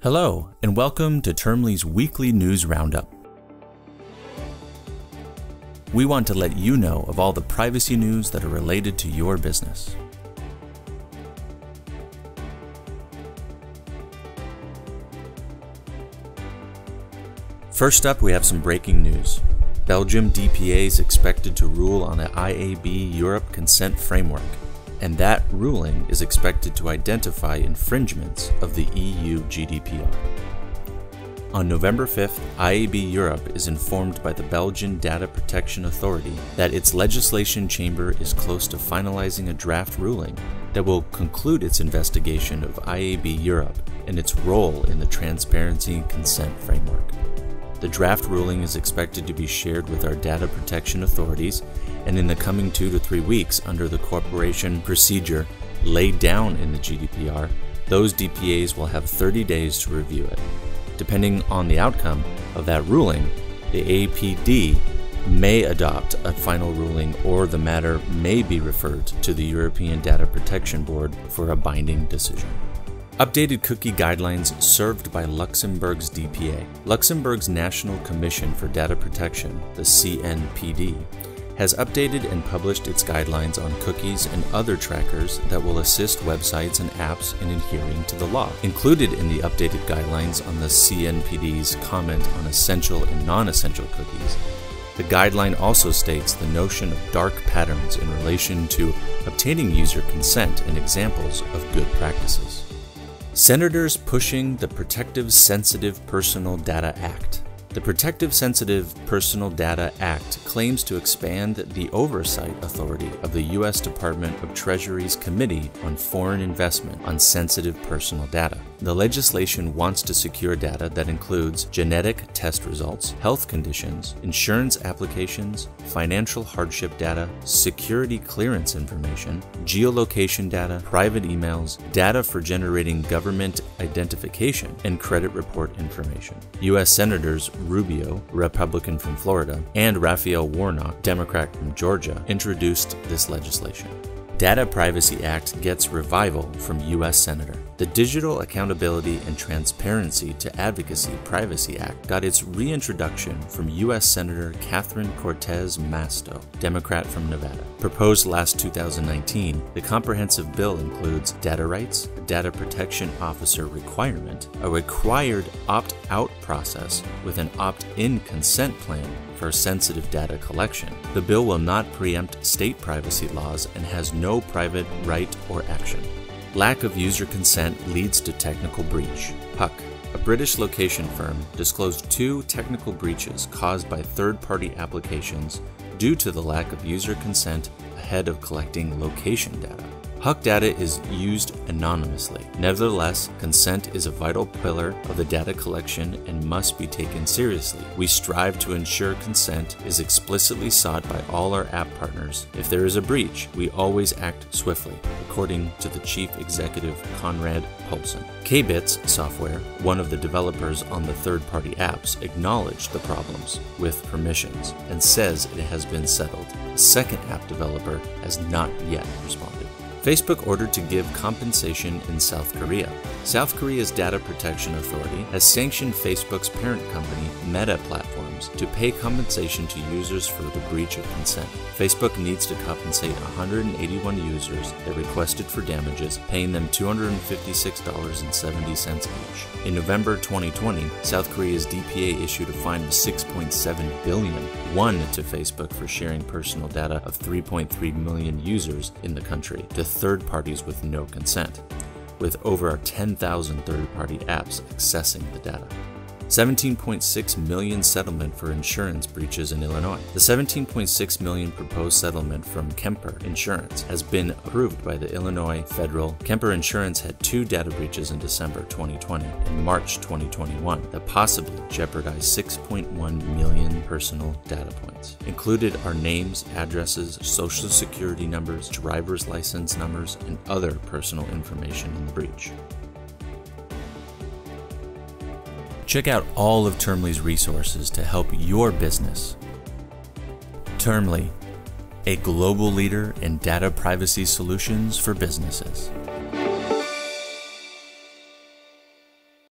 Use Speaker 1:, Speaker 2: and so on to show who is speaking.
Speaker 1: Hello, and welcome to Termly's weekly news roundup. We want to let you know of all the privacy news that are related to your business. First up, we have some breaking news. Belgium DPA is expected to rule on the IAB Europe consent framework, and that ruling is expected to identify infringements of the EU GDPR. On November 5th, IAB Europe is informed by the Belgian Data Protection Authority that its legislation chamber is close to finalizing a draft ruling that will conclude its investigation of IAB Europe and its role in the transparency and consent framework. The draft ruling is expected to be shared with our data protection authorities, and in the coming 2 to 3 weeks under the corporation procedure laid down in the GDPR, those DPAs will have 30 days to review it. Depending on the outcome of that ruling, the APD may adopt a final ruling, or the matter may be referred to the European Data Protection Board for a binding decision. Updated cookie guidelines served by Luxembourg's DPA. Luxembourg's National Commission for Data Protection, the CNPD, has updated and published its guidelines on cookies and other trackers that will assist websites and apps in adhering to the law. Included in the updated guidelines on the CNPD's comment on essential and non-essential cookies, the guideline also states the notion of dark patterns in relation to obtaining user consent and examples of good practices. Senators pushing the Protective Sensitive Personal Data Act. The Protective Sensitive Personal Data Act claims to expand the oversight authority of the U.S. Department of Treasury's Committee on Foreign Investment on Sensitive Personal Data. The legislation wants to secure data that includes genetic test results, health conditions, insurance applications, financial hardship data, security clearance information, geolocation data, private emails, data for generating government identification, and credit report information. U.S. Senators Rubio, Republican from Florida, and Raphael Warnock, Democrat from Georgia, introduced this legislation. Data Privacy Act gets revival from U.S. Senator. The Digital Accountability and Transparency to Advocacy Privacy Act got its reintroduction from U.S. Senator Catherine Cortez Masto, Democrat from Nevada. Proposed last 2019, the comprehensive bill includes data rights, a data protection officer requirement, a required opt-out process with an opt-in consent plan for sensitive data collection. The bill will not preempt state privacy laws and has no private right or action. Lack of user consent leads to technical breach. Huck, a British location firm, disclosed 2 technical breaches caused by third-party applications due to the lack of user consent ahead of collecting location data. Huck data is used anonymously. Nevertheless, consent is a vital pillar of the data collection and must be taken seriously. We strive to ensure consent is explicitly sought by all our app partners. If there is a breach, we always act swiftly, according to the chief executive Conrad Paulson. KBits Software, one of the developers on the third-party apps, acknowledged the problems with permissions and says it has been settled. A second app developer has not yet responded. Facebook ordered to give compensation in South Korea. South Korea's Data Protection Authority has sanctioned Facebook's parent company, Meta Platforms, to pay compensation to users for the breach of consent. Facebook needs to compensate 181 users that requested for damages, paying them $256.70 each. In November 2020, South Korea's DPA issued a fine of $6.7 billion, to Facebook for sharing personal data of 3.3 million users in the country to third parties with no consent, with over 10,000 third-party apps accessing the data. $17.6 million settlement for insurance breaches in Illinois. The $17.6 million proposed settlement from Kemper Insurance has been approved by the Illinois Federal. Kemper Insurance had 2 data breaches in December 2020 and March 2021 that possibly jeopardized 6.1 million personal data points. Included are names, addresses, social security numbers, driver's license numbers, and other personal information in the breach. Check out all of Termly's resources to help your business. Termly, a global leader in data privacy solutions for businesses.